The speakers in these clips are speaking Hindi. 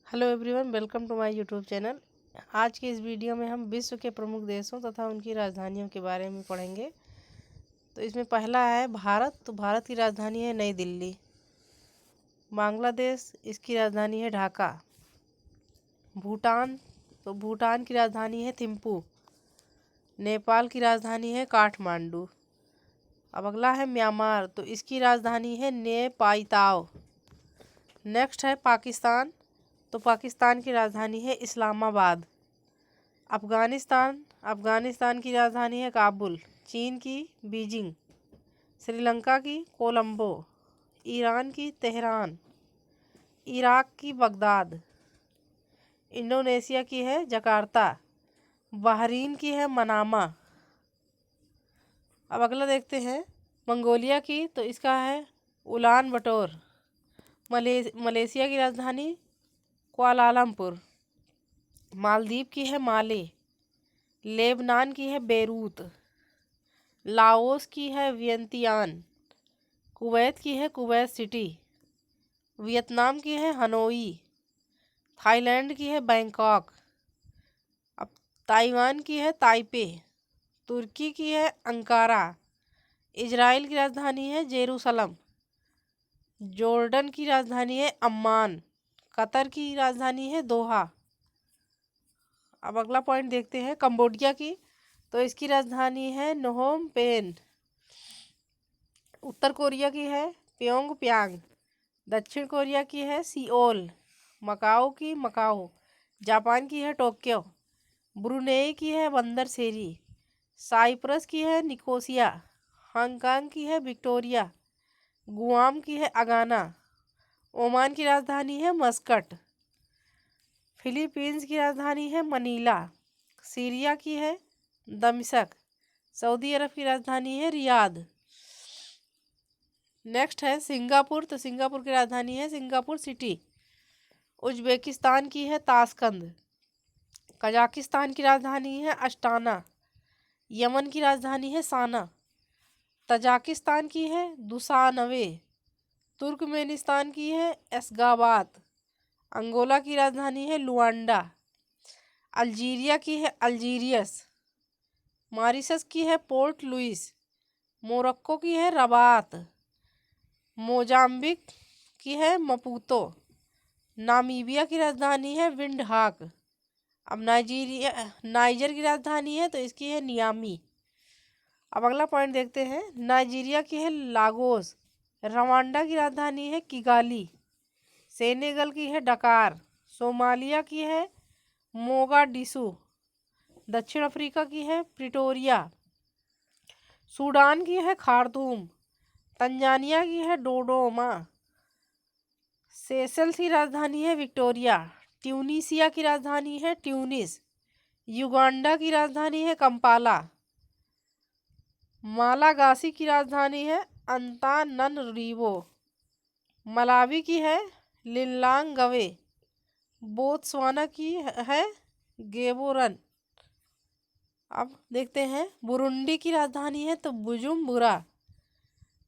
Hello everyone, welcome to my YouTube channel. आज के इस वीडियो में हम विश्व के प्रमुख देशों तथा उनकी राजधानियों के बारे में पढ़ेंगे। तो इसमें पहला है भारत। तो भारत की राजधानी है नई दिल्ली। बांग्लादेश, इसकी राजधानी है ढाका। भूटान, तो भूटान की राजधानी है थिम्पू। नेपाल की राजधानी है काठमांडू। अब अगला है म्यांमार। तो इसकी राजधानी है नेपायताव। नेक्स्ट है पाकिस्तान। तो पाकिस्तान की राजधानी है इस्लामाबाद। अफ़गानिस्तान, अफ़गानिस्तान की राजधानी है काबुल। चीन की बीजिंग। श्रीलंका की कोलंबो। ईरान की तेहरान। इराक की बगदाद। इंडोनेशिया की है जकार्ता। बहरीन की है मनामा। अब अगला देखते हैं मंगोलिया की। तो इसका है उलान बटोर। मलेशिया की राजधानी कुआलालंपुर। मालदीव की है माले। लेबनान की है बेरूत। लाओस की है वियंतियान। कुवैत की है कुवैत सिटी। वियतनाम की है हनोई। थाईलैंड की है बैंकॉक। अब ताइवान की है ताइपे। तुर्की की है अंकारा। इजराइल की राजधानी है जेरूसलम। जॉर्डन की राजधानी है अम्मान। कतर की राजधानी है दोहा। अब अगला पॉइंट देखते हैं कंबोडिया की। तो इसकी राजधानी है नोहोम पेन। उत्तर कोरिया की है प्योंगयांग। दक्षिण कोरिया की है सियोल। मकाओ की मकाओ। जापान की है टोक्यो। ब्रुनेई की है बंदर सेरी। साइप्रस की है निकोसिया। हांगकांग की है विक्टोरिया। गुआम की है अगाना। ओमान की राजधानी है मस्कट। फिलीपींस की राजधानी है मनीला। सीरिया की है दमिश्क। सऊदी अरब की राजधानी है रियाद। नेक्स्ट है सिंगापुर। तो सिंगापुर की राजधानी है सिंगापुर सिटी। उज्बेकिस्तान की है ताशकंद। कजाकिस्तान की राजधानी है अस्टाना। यमन की राजधानी है साना। तजाकिस्तान की है दुसानवे। तुर्कमेनिस्तान की है एस्गाबात। अंगोला की राजधानी है लुआंडा। अल्जीरिया की है अल्जीरियस। मॉरिशस की है पोर्ट लुइस। मोरक्को की है रबात। मोजाम्बिक की है मपूतो। नामीबिया की राजधानी है विंडहाक। अब नाइजर की राजधानी है तो इसकी है नियामी। अब अगला पॉइंट देखते हैं नाइजीरिया की है लागोस। रवांडा की राजधानी है किगाली। सेनेगल की है डकार। सोमालिया की है मोगाडिशु। दक्षिण अफ्रीका की है प्रिटोरिया। सूडान की है खार्तूम। तंजानिया की है डोडोमा। सेशल्स की राजधानी है विक्टोरिया। ट्यूनीसिया की राजधानी है ट्यूनिस। युगांडा की राजधानी है कंपाला। मालागासी की राजधानी है अंताननरीवो। मलावी की है लिल्लांगवे। बोत्सवाना की है गेबोरन। अब देखते हैं बुरुंडी की राजधानी है तो बुजुम्बुरा।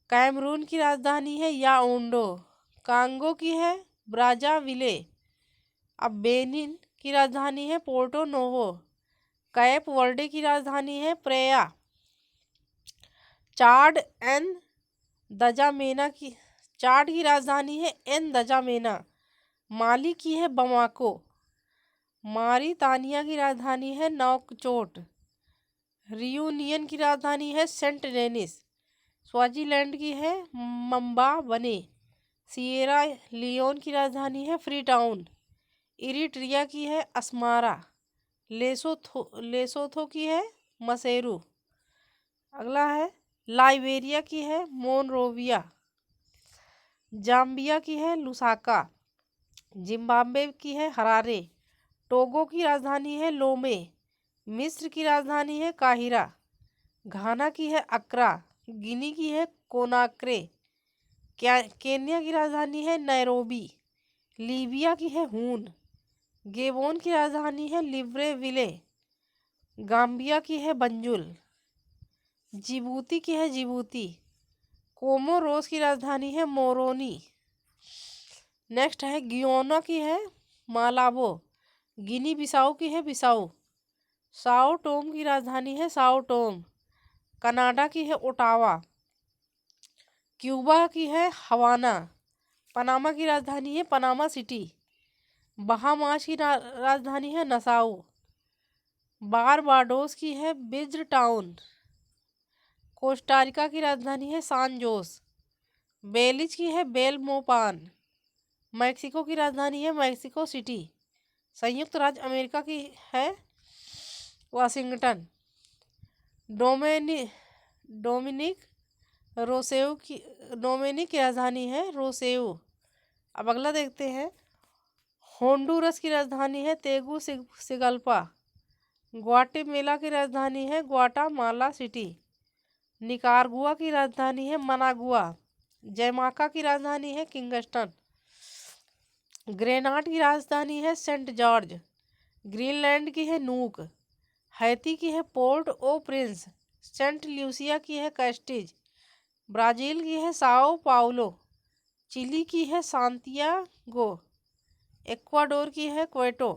कैमरून की राजधानी है याओंडो। कांगो की है ब्राज़ाविले। अब बेनिन की राजधानी है पोर्टो नोवो। कैप वर्डे की राजधानी है प्रेया। चाड एन दजामेना की चाड की राजधानी है एन दजामेना। माली की है बमाको। मारितानिया की राजधानी है नौकचोट। रियूनियन की राजधानी है सेंट डेनिस। स्वाजीलैंड की है मम्बावने। सिएरा लियोन की राजधानी है फ्रीटाउन। इरिट्रिया की है अस्मारा। लेसोथो की है मसेरू। अगला है लाइबेरिया की है मोनरोविया। जाम्बिया की है लुसाका। जिम्बाब्वे की है हरारे। टोगो की राजधानी है लोमे। मिस्र की राजधानी है काहिरा। घाना की है अक्रा। गिनी की है कोनाक्रे। केन्या की राजधानी है नैरोबी। लीबिया की है हून। गेबोन की राजधानी है लिब्रेविले। गाम्बिया की है बंजुल। जिबूती की है जिबूती। कोमोरोस की राजधानी है मोरोनी। नेक्स्ट है गियोना की है मालाबो। गिनी बिसाऊ की है बिसाऊ। साओ टोम की राजधानी है साओ टोम। कनाडा की है ओटावा। क्यूबा की है हवाना। पनामा की राजधानी है पनामा सिटी। बहामास की राजधानी है नसाउ। बारबाडोस की है बिज्र टाउन। कोस्टारिका की राजधानी है सान जोस। बेलिज की है बेलमोपान। मैक्सिको की राजधानी है मैक्सिको सिटी। संयुक्त राज्य अमेरिका की है वाशिंगटन। डोमिनिक रोसेउ की डोमिनिक की राजधानी है रोसेउ। अब अगला देखते हैं। होंडुरस की राजधानी है तेगुसिगल्पा। ग्वाटेमेला की राजधानी है ग्वाटामाला सिटी। निकारागुआ की राजधानी है मनागुआ। जैमाका की राजधानी है किंगस्टन। ग्रेनाड की राजधानी है सेंट जॉर्ज। ग्रीनलैंड की है नूक। हैती की है पोर्ट ओ प्रिंस। सेंट ल्यूसिया की है कैस्टिज। ब्राज़ील की है साओ पाउलो। चिली की है सांतियागो। एक्वाडोर की है क्वेटो।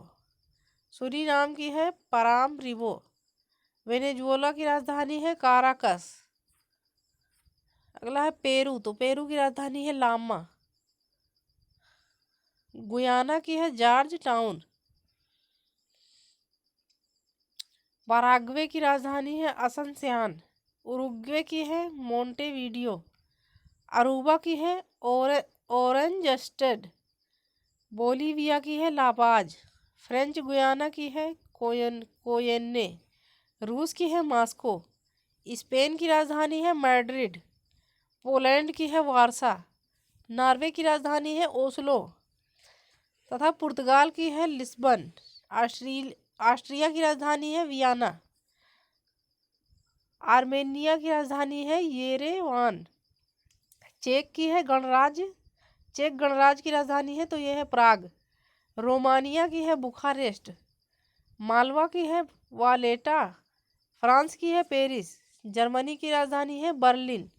सूरीनाम की है पराम रिबो। वेनेजुएला की राजधानी है काराकस। अगला है पेरू, तो पेरू की राजधानी है लामा। गुयाना की है जॉर्ज टाउन। पराग्वे की राजधानी है असनसियान। उरुग्वे की है मोंटेवीडियो। अरूबा की है ओरेंज स्टेड। बोलीविया की है लापाज। फ्रेंच गुयाना की है कोयेन्ने। रूस की है मॉस्को। स्पेन की राजधानी है मैड्रिड। पोलैंड की है वारसा। नॉर्वे की राजधानी है ओस्लो तथा पुर्तगाल की है लिस्बन। ऑस्ट्रिया की राजधानी है वियना। आर्मेनिया की राजधानी है येरेवान। चेक गणराज्य की राजधानी है तो यह है प्राग। रोमानिया की है बुखारेस्ट। माल्वा की है वालेटा। फ्रांस की है पेरिस। जर्मनी की राजधानी है बर्लिन।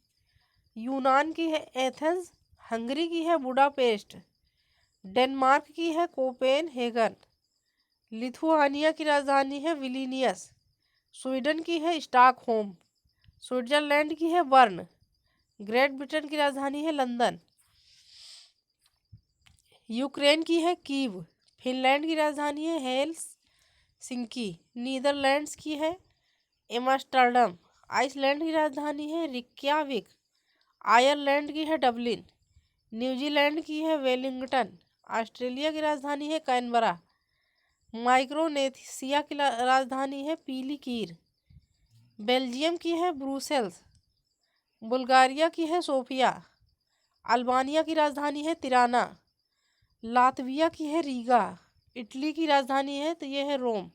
यूनान की है एथेंस। हंगरी की है बुडापेस्ट। डेनमार्क की है कोपेनहेगन। लिथुआनिया की राजधानी है विलिनियस। स्वीडन की है स्टॉकहोम। स्विट्जरलैंड की है बर्न। ग्रेट ब्रिटेन की राजधानी है लंदन। यूक्रेन की है कीव। फिनलैंड की राजधानी है हेलसिंकी। नीदरलैंड्स की है एम्स्टर्डम। आइसलैंड की राजधानी है रिक्याविक। आयरलैंड की है डबलिन। न्यूजीलैंड की है वेलिंगटन। ऑस्ट्रेलिया की राजधानी है कैनबरा। माइक्रोनेशिया की राजधानी है पीलीकीर। बेल्जियम की है ब्रुसेल्स। बुल्गारिया की है सोफिया। अल्बानिया की राजधानी है तिराना। लातविया की है रीगा। इटली की राजधानी है तो यह है रोम।